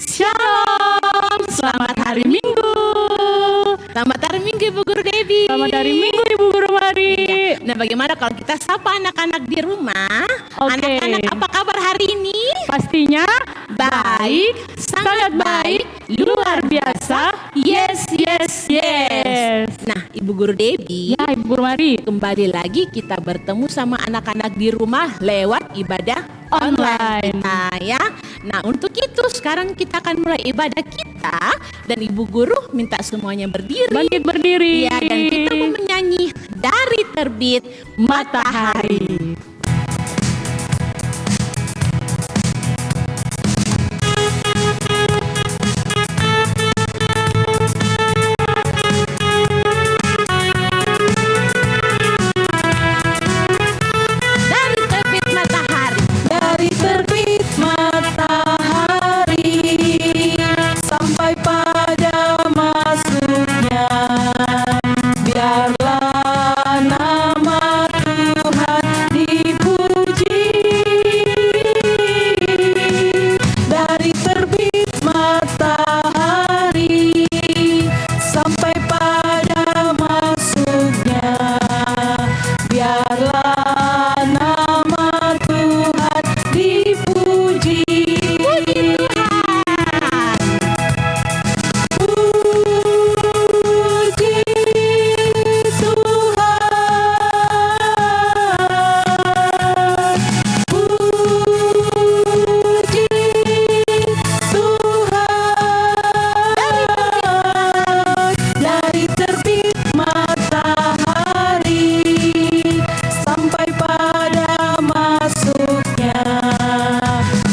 Shalom, selamat hari Minggu. Selamat hari Minggu Ibu Guru Devi. Selamat hari Minggu Ibu Guru Mari. Ya. Nah, bagaimana kalau kita sapa anak-anak di rumah? Oke. Anak-anak, apa kabar hari ini? Pastinya Baik, sangat baik, luar biasa. Yes, yes, yes. Nah, Ibu Guru Devi, Ya Ibu Guru Mari, kembali lagi kita bertemu sama anak-anak di rumah lewat ibadah online kita, ya. Nah, untuk itu sekarang kita akan mulai ibadah kita dan Ibu Guru minta semuanya berdiri. bangkit berdiri. Ya, dan kita mau menyanyi dari terbit matahari. Dari terbit matahari. Dari terbit matahari sampai pada masuknya, biarlah nama Tuhan dipuji. Dari terbit matahari sampai pada masuknya, biarlah nama Tuhan dipuji. Puji Tuhan, puji Tuhan. Dari terbit matahari sampai pada masuknya,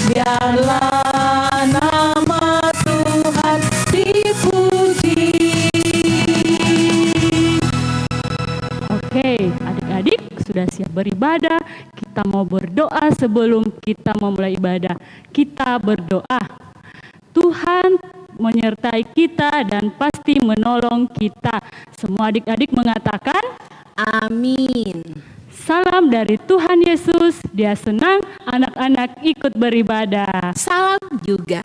biarlah nama Tuhan dipuji. Oke, adik-adik sudah siap beribadah. Kita mau berdoa sebelum kita memulai ibadah. Kita berdoa. Tuhan menyertai kita dan pasti menolong kita. Semua adik-adik mengatakan, Amin. salam dari Tuhan Yesus. Dia senang anak-anak ikut beribadah. Salam juga.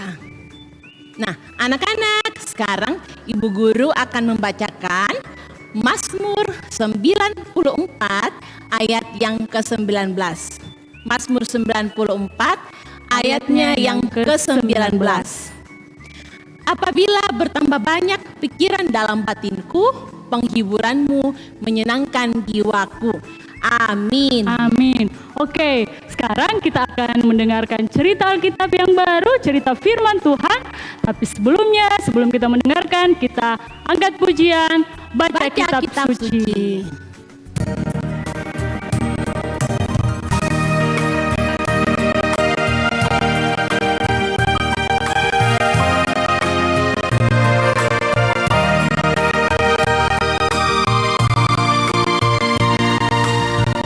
Nah, anak-anak, sekarang Ibu Guru akan membacakan Mazmur 94 ayat yang ke-19. Mazmur 94 ayatnya yang ke-19. Apabila bertambah banyak pikiran dalam batinku, penghiburanmu menyenangkan jiwaku. Amin. Amin. Oke, sekarang kita akan mendengarkan cerita Alkitab yang baru, cerita firman Tuhan. Tapi sebelumnya, sebelum kita mendengarkan, kita angkat pujian, baca kitab suci.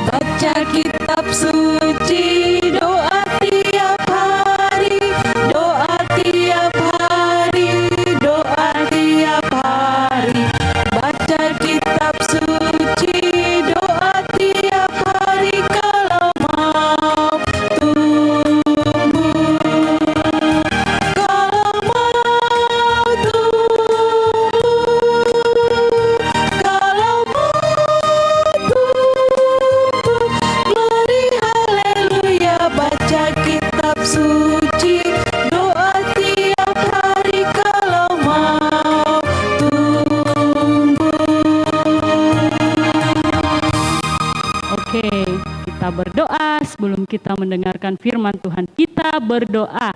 Baca kitab suci, doa tiap hari, doa tiap hari, doa tiap hari. Baca kitab suci, sebelum kita mendengarkan firman Tuhan. Kita berdoa.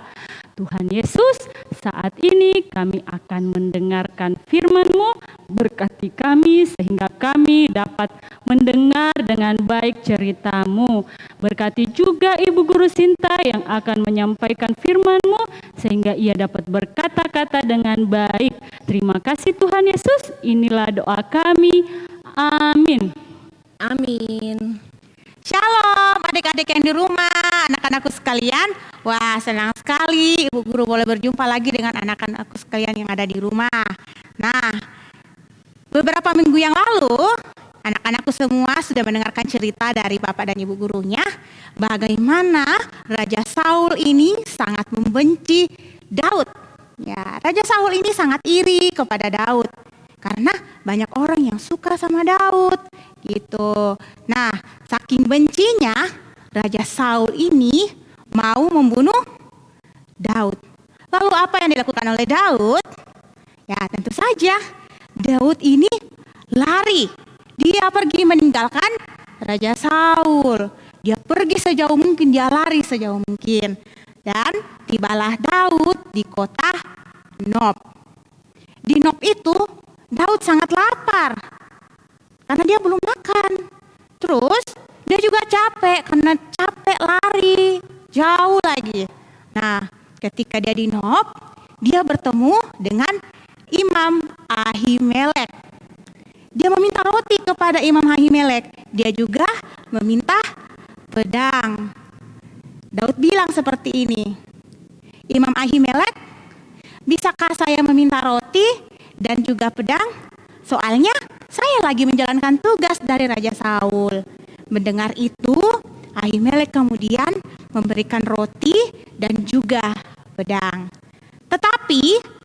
Tuhan Yesus, saat ini kami akan mendengarkan firman-Mu, berkati kami sehingga kami dapat mendengar dengan baik cerita-Mu. Berkati juga Ibu Guru Sinta yang akan menyampaikan firman-Mu sehingga ia dapat berkata-kata dengan baik. Terima kasih Tuhan Yesus, inilah doa kami. Amin. Amin. Shalom adik-adik yang di rumah, anak-anakku sekalian. Wah, senang sekali Ibu Guru boleh berjumpa lagi dengan anak-anakku sekalian yang ada di rumah. Nah, beberapa minggu yang lalu anak-anakku semua sudah mendengarkan cerita dari Bapak dan Ibu gurunya bagaimana Raja Saul ini sangat membenci Daud. Ya, Raja Saul ini sangat iri kepada Daud karena banyak orang yang suka sama Daud gitu. Nah, saking bencinya Raja Saul ini mau membunuh Daud. Lalu apa yang dilakukan oleh Daud? Ya, tentu saja Daud ini lari. Dia pergi meninggalkan Raja Saul. Dia pergi sejauh mungkin, dia lari sejauh mungkin. Dan tibalah Daud di kota Nob. Di Nob itu Daud sangat lapar karena dia belum makan. Terus dia juga capek karena capek lari jauh lagi. Nah, ketika dia di Nob, dia bertemu dengan Imam Ahimelek. Dia meminta roti kepada Imam Ahimelek. Dia juga meminta pedang. Daud bilang seperti ini, Imam Ahimelek, bisakah saya meminta roti dan juga pedang? Soalnya saya lagi menjalankan tugas dari Raja Saul. Mendengar itu, Ahimelek kemudian memberikan roti dan juga pedang. Tetapi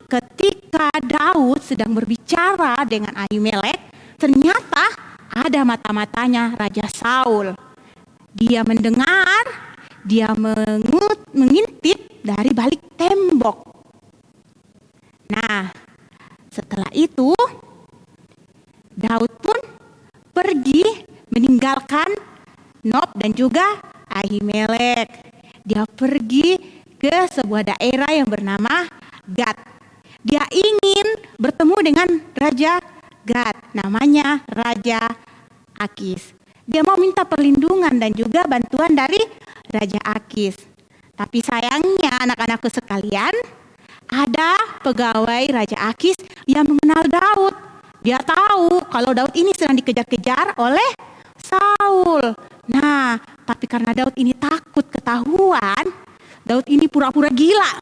ketika Daud sedang berbicara dengan Ahimelek, ternyata ada mata-matanya Raja Saul. Dia mendengar, dia mengintip dari balik tembok. Nah, setelah itu Daud pun pergi meninggalkan Nob dan juga Ahimelek. Dia pergi ke sebuah daerah yang bernama Gad. Dia ingin bertemu dengan Raja Gad, namanya Raja Akis. Dia mau minta perlindungan dan juga bantuan dari Raja Akis. Tapi sayangnya anak-anakku sekalian, ada pegawai Raja Akis yang mengenal Daud. Dia tahu kalau Daud ini sedang dikejar-kejar oleh Saul. Nah, tapi karena Daud ini takut ketahuan, Daud ini pura-pura gila.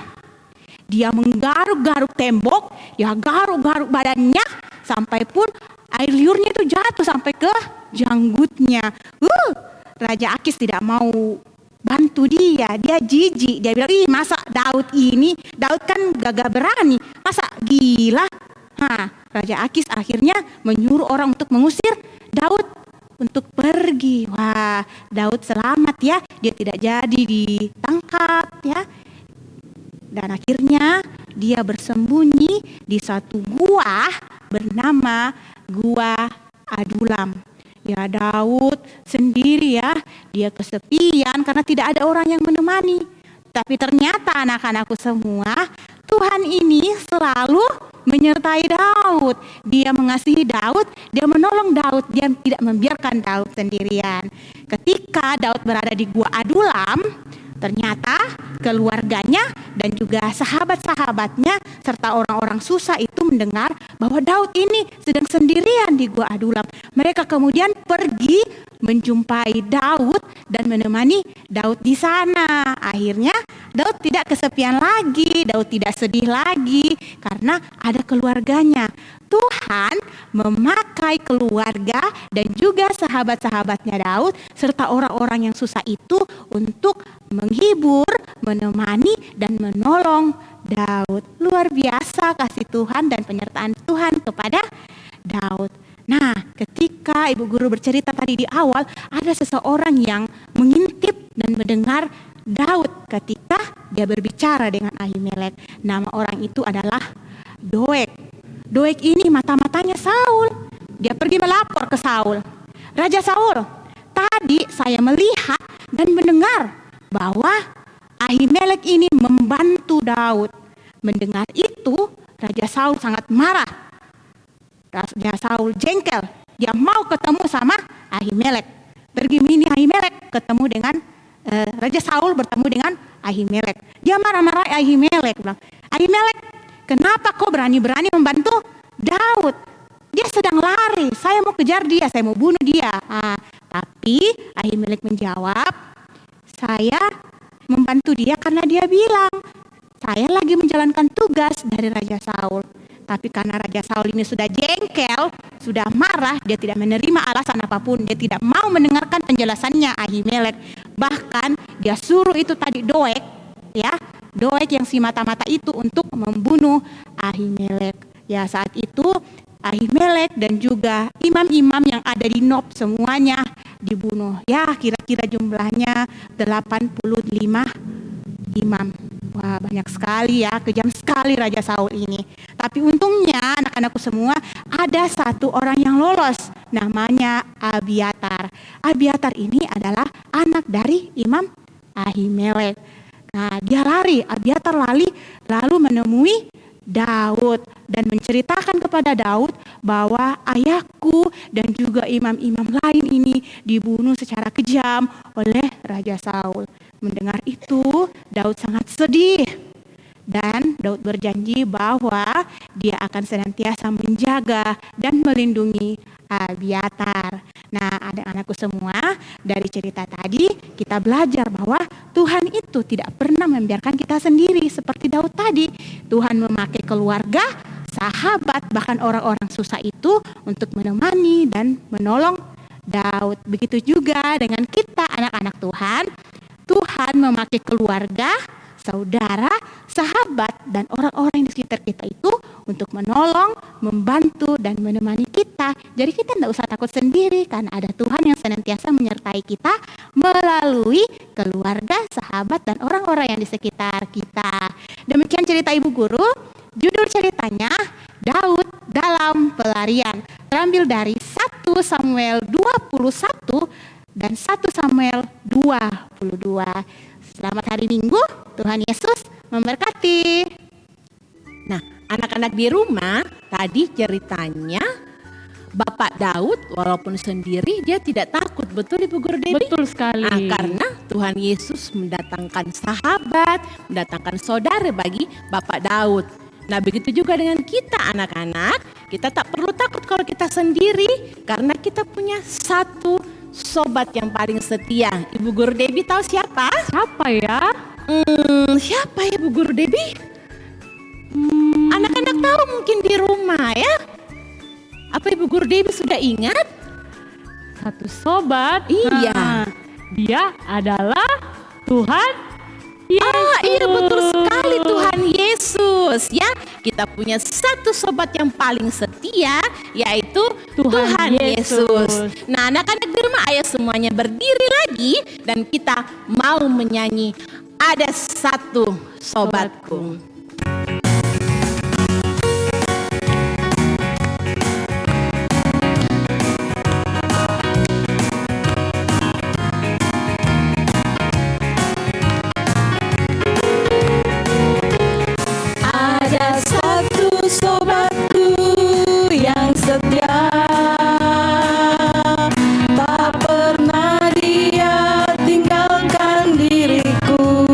Dia menggaruk-garuk tembok, dia garuk-garuk badannya sampai pun air liurnya itu jatuh sampai ke janggutnya. Raja Akis tidak mau bantu dia jijik. Dia bilang, ih masa Daud kan gagah berani, masa gila. Raja Akis akhirnya menyuruh orang untuk mengusir Daud untuk pergi. Wah, Daud selamat ya, dia tidak jadi ditangkap ya. Dan akhirnya dia bersembunyi di satu gua bernama Gua Adulam. Ya, Daud sendiri ya, dia kesepian karena tidak ada orang yang menemani. Tapi ternyata anak-anakku semua, Tuhan ini selalu menyertai Daud. Dia mengasihi Daud, dia menolong Daud, dia tidak membiarkan Daud sendirian. Ketika Daud berada di Gua Adulam, ternyata keluarganya dan juga sahabat-sahabatnya serta orang-orang susah itu mendengar bahwa Daud ini sedang sendirian di Gua Adulam. Mereka kemudian pergi menjumpai Daud dan menemani Daud di sana. Akhirnya Daud tidak kesepian lagi, Daud tidak sedih lagi karena ada keluarganya. Tuhan memakai keluarga dan juga sahabat-sahabatnya Daud serta orang-orang yang susah itu untuk menghibur, menemani, dan menolong Daud. Luar biasa kasih Tuhan dan penyertaan Tuhan kepada Daud. Nah, ketika Ibu Guru bercerita tadi di awal, ada seseorang yang mengintip dan mendengar Daud ketika dia berbicara dengan Ahimelek. Nama orang itu adalah Doeg. Doeg ini mata-matanya Saul. Dia pergi melapor ke Saul. Raja Saul, tadi saya melihat dan mendengar bahwa Ahimelek ini membantu Daud. Mendengar itu, Raja Saul sangat marah. Raja Saul jengkel. Dia mau ketemu sama Ahimelek. Bergemini Ahimelek ketemu dengan Raja Saul bertemu dengan Ahimelek. Dia marah-marah Ahimelek, bilang, Ahimelek, kenapa kau berani-berani membantu Daud? Dia sedang lari, saya mau kejar dia, saya mau bunuh dia. Tapi Ahimelek menjawab, saya membantu dia karena dia bilang, saya lagi menjalankan tugas dari Raja Saul. Tapi karena Raja Saul ini sudah jengkel, sudah marah, dia tidak menerima alasan apapun, dia tidak mau mendengarkan penjelasannya Ahimelek. Bahkan dia suruh itu tadi Doeg, ya, Doeg yang si mata-mata itu untuk membunuh Ahimelek. Ya, saat itu Ahimelek dan juga imam-imam yang ada di Nob semuanya dibunuh. Ya, kira-kira jumlahnya 85 imam. Wah, banyak sekali ya, kejam sekali Raja Saul ini. Tapi untungnya anak-anakku semua, ada satu orang yang lolos, namanya Abiatar. Abiatar ini adalah anak dari Imam Ahimelek. Nah, dia lari, Abiatar lari lalu menemui Daud dan menceritakan kepada Daud bahwa ayahku dan juga imam-imam lain ini dibunuh secara kejam oleh Raja Saul. Mendengar itu, Daud sangat sedih dan Daud berjanji bahwa dia akan senantiasa menjaga dan melindungi Abiatar. Nah, anak-anakku semua, dari cerita tadi kita belajar bahwa Tuhan itu tidak pernah membiarkan kita sendiri seperti Daud tadi. Tuhan memakai keluarga, sahabat, bahkan orang-orang susah itu untuk menemani dan menolong Daud. Begitu juga dengan kita anak-anak Tuhan. Tuhan memakai keluarga, saudara, sahabat, dan orang-orang di sekitar kita itu untuk menolong, membantu, dan menemani kita. Jadi kita tidak usah takut sendiri karena ada Tuhan yang senantiasa menyertai kita melalui keluarga, sahabat, dan orang-orang yang di sekitar kita. Demikian cerita Ibu Guru. Judul ceritanya Daud dalam pelarian. Terambil dari 1 Samuel 21 dan 1 Samuel 22. Selamat hari Minggu, Tuhan Yesus memberkati. Nah, anak-anak di rumah tadi ceritanya Bapak Daud walaupun sendiri dia tidak takut, betul Ibu Guru Debbie? Betul sekali. Karena Tuhan Yesus mendatangkan sahabat, mendatangkan saudara bagi Bapak Daud. Nah, begitu juga dengan kita anak-anak, kita tak perlu takut kalau kita sendiri karena kita punya satu sobat yang paling setia. Ibu Guru Debbie tahu siapa? Siapa ya? Siapa ya Ibu Guru Debbie? Anak-anak tahu mungkin di rumah ya. Apa Ibu Guru Debbie sudah ingat? Satu sobat. Iya. Dia adalah Tuhan Yesus. Iya betul sekali, Tuhan Yesus ya. Kita punya satu sobat yang paling setia, yaitu Tuhan Yesus. Nah, anak-anak di rumah, ayo semuanya berdiri lagi dan kita mau menyanyi Ada Satu Sobatku. Ada satu sobatku yang setia, tak pernah dia tinggalkan diriku.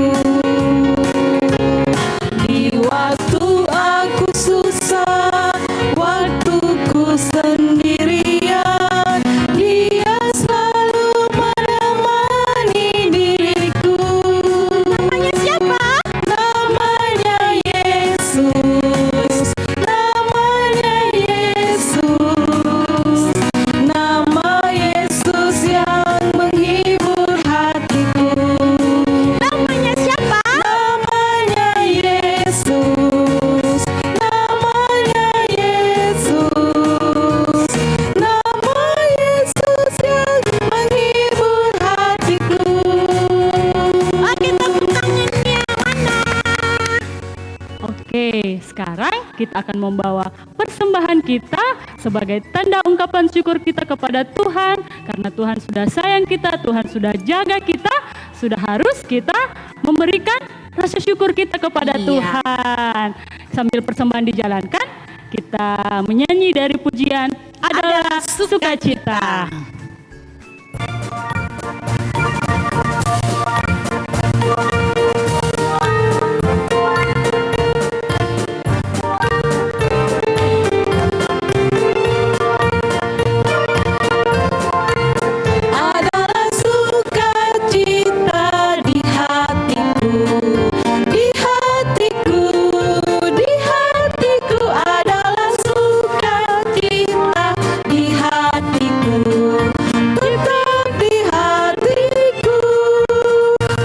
Oke, sekarang kita akan membawa persembahan kita sebagai tanda ungkapan syukur kita kepada Tuhan. Karena Tuhan sudah sayang kita, Tuhan sudah jaga kita, sudah harus kita memberikan rasa syukur kita kepada Iya. Tuhan. Sambil persembahan dijalankan, kita menyanyi dari pujian adalah sukacita. Adalah sukacita di hatiku, di hatiku, di hatiku. Adalah sukacita di hatiku, tetap di hatiku.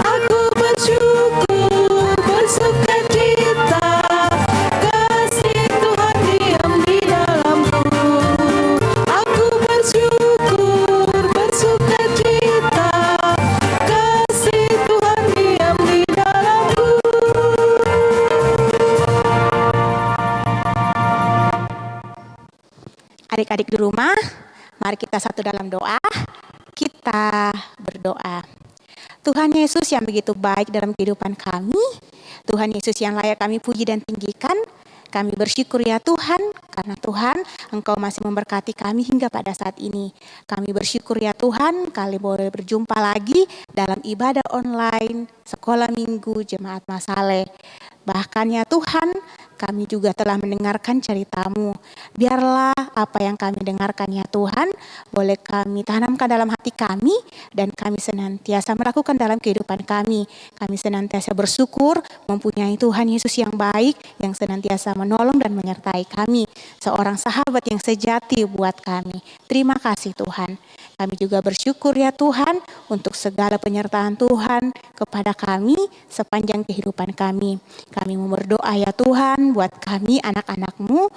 Aku bersyukur, bersukacita, kasih Tuhan diam di dalamku. Aku bersyukur, bersukacita, kasih Tuhan diam di dalamku. Adik-adik di rumah, mari kita satu dalam doa. Kita berdoa. Tuhan Yesus yang begitu baik dalam kehidupan kami, Tuhan Yesus yang layak kami puji dan tinggikan, kami bersyukur ya Tuhan, karena Tuhan Engkau masih memberkati kami hingga pada saat ini. Kami bersyukur ya Tuhan, kali boleh berjumpa lagi dalam ibadah online, sekolah minggu, Jemaat Masale. Bahkan ya Tuhan, kami juga telah mendengarkan cerita-Mu. Biarlah apa yang kami dengarkan ya Tuhan, boleh kami tanamkan dalam hati kami, dan kami senantiasa melakukan dalam kehidupan kami. Kami senantiasa bersyukur mempunyai Tuhan Yesus yang baik, yang senantiasa menolong dan menyertai kami. Seorang sahabat yang sejati buat kami. Terima kasih Tuhan. Kami juga bersyukur ya Tuhan untuk segala penyertaan Tuhan kepada kami sepanjang kehidupan kami. Kami mau berdoa ya Tuhan buat kami anak-anak-Mu.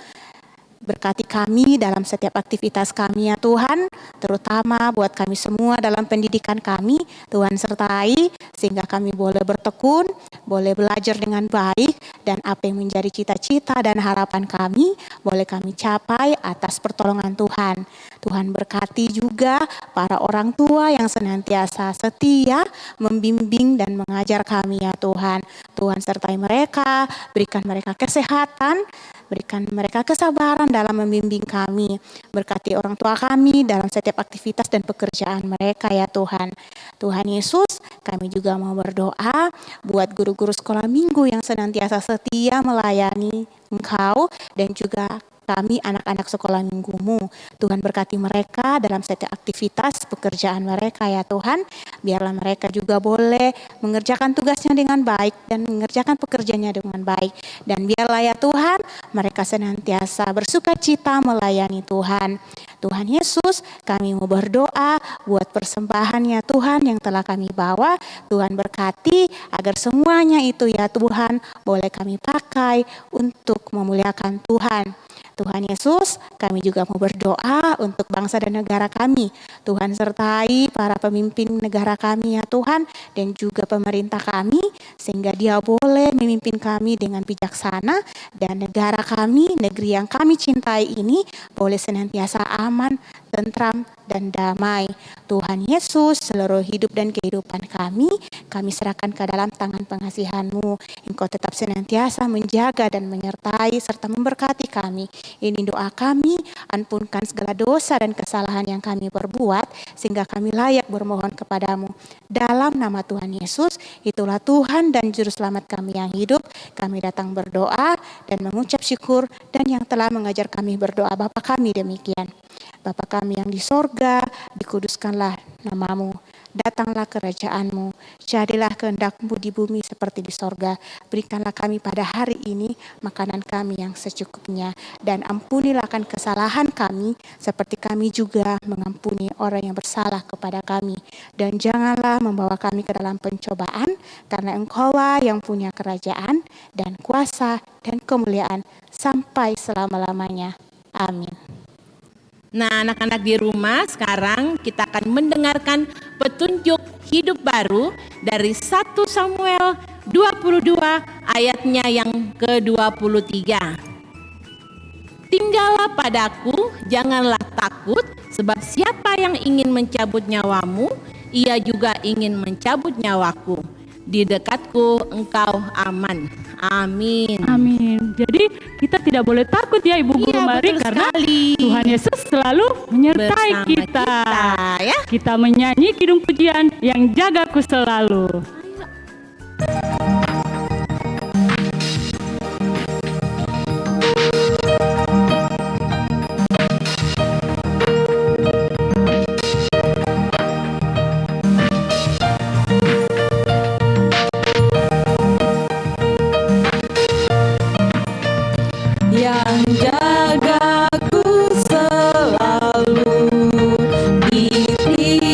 Berkati kami dalam setiap aktivitas kami ya Tuhan, terutama buat kami semua dalam pendidikan kami. Tuhan sertai sehingga kami boleh bertekun, boleh belajar dengan baik, dan apa yang menjadi cita-cita dan harapan kami boleh kami capai atas pertolongan Tuhan. Tuhan berkati juga para orang tua yang senantiasa setia membimbing dan mengajar kami ya Tuhan. Tuhan sertai mereka, berikan mereka kesehatan, berikan mereka kesabaran dalam membimbing kami. Berkati orang tua kami dalam setiap aktivitas dan pekerjaan mereka ya Tuhan. Tuhan Yesus, kami juga mau berdoa buat guru-guru sekolah minggu yang senantiasa setia melayani Engkau, dan juga kami anak-anak sekolah minggu-Mu. Tuhan berkati mereka dalam setiap aktivitas pekerjaan mereka ya Tuhan. Biarlah mereka juga boleh mengerjakan tugasnya dengan baik dan mengerjakan pekerjaannya dengan baik. Dan biarlah ya Tuhan, mereka senantiasa bersukacita melayani Tuhan. Tuhan Yesus, kami mau berdoa buat persembahan ya Tuhan yang telah kami bawa. Tuhan berkati agar semuanya itu ya Tuhan boleh kami pakai untuk memuliakan Tuhan. Tuhan Yesus, kami juga mau berdoa untuk bangsa dan negara kami. Tuhan sertai para pemimpin negara kami ya Tuhan, dan juga pemerintah kami, sehingga Dia boleh memimpin kami dengan bijaksana, dan negara kami, negeri yang kami cintai ini boleh senantiasa aman, tentram, dan damai. Tuhan Yesus, seluruh hidup dan kehidupan kami serahkan ke dalam tangan pengasihan-Mu. Engkau tetap senantiasa menjaga dan menyertai serta memberkati kami. Ini doa kami, ampunkan segala dosa dan kesalahan yang kami perbuat, sehingga kami layak bermohon kepadamu. Dalam nama Tuhan Yesus, itulah Tuhan dan Juru Selamat kami yang hidup, kami datang berdoa dan mengucap syukur, dan yang telah mengajar kami berdoa Bapa kami demikian. Bapa kami yang di sorga, dikuduskanlah nama-Mu. Datanglah kerajaan-Mu, jadilah kehendak-Mu di bumi seperti di sorga. Berikanlah kami pada hari ini makanan kami yang secukupnya, dan ampunilah akan kesalahan kami, seperti kami juga mengampuni orang yang bersalah kepada kami. Dan janganlah membawa kami ke dalam pencobaan, karena Engkau-lah yang punya kerajaan, dan kuasa, dan kemuliaan, sampai selama-lamanya. Amin. Nah, anak-anak di rumah, sekarang kita akan mendengarkan petunjuk hidup baru dari 1 Samuel 22 ayatnya yang ke-23. Tinggallah padaku, janganlah takut, sebab siapa yang ingin mencabut nyawamu, ia juga ingin mencabut nyawaku. Di dekatku engkau aman. Amin. Amin. Jadi kita tidak boleh takut ya Ibu Guru Iya, Mari, betul karena sekali. Tuhan Yesus selalu menyertai Bersama kita. ya. Kita menyanyi kidung pujian yang jagaku selalu. Yang jagaku selalu di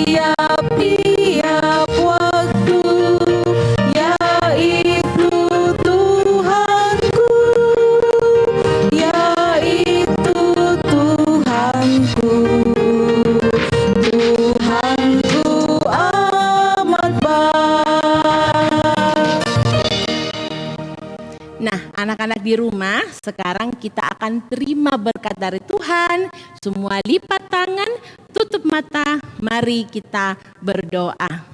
tiap-tiap waktu, yaitu Tuhanku, yaitu Tuhanku. Tuhanku amat baik. Nah, anak-anak di rumah, sekarang kita akan terima berkat dari Tuhan. Semua lipat tangan, tutup mata, mari kita berdoa.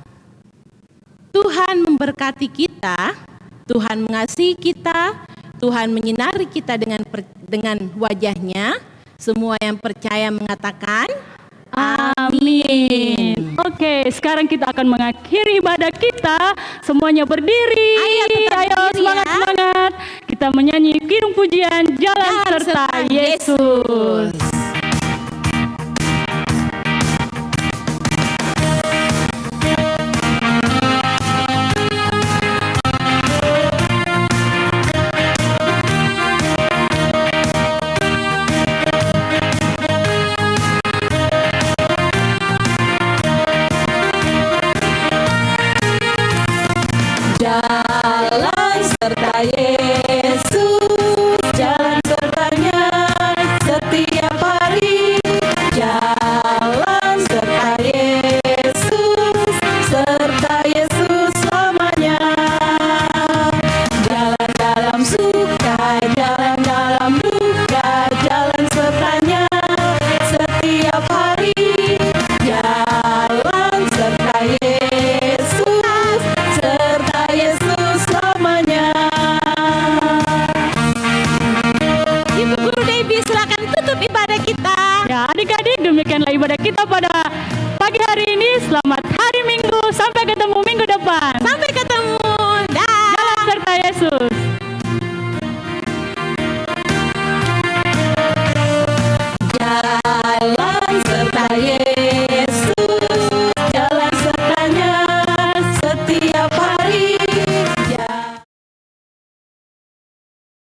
Tuhan memberkati kita, Tuhan mengasihi kita, Tuhan menyinari kita dengan wajahnya. Semua yang percaya mengatakan, Amin. Oke, sekarang kita akan mengakhiri ibadah kita. Semuanya berdiri. Ayo, tetap berdiri semangat, ya. semangat. Kita menyanyi kidung pujian Jalan Jalan serta serta Yesus. Jalan serta Yesus, jalan sertanya setiap hari. Jalan serta Yesus, serta Yesus selamanya. Jalan dalam suka, jalan dalam duka, jalan sertanya setiap hari. Jalan serta Yesus, serta Yesus selamanya. Ibu Guru Debbie silakan tutup ibadah kita. Ya, adik-adik, demikianlah ibadah kita pada pagi hari ini. Selamat hari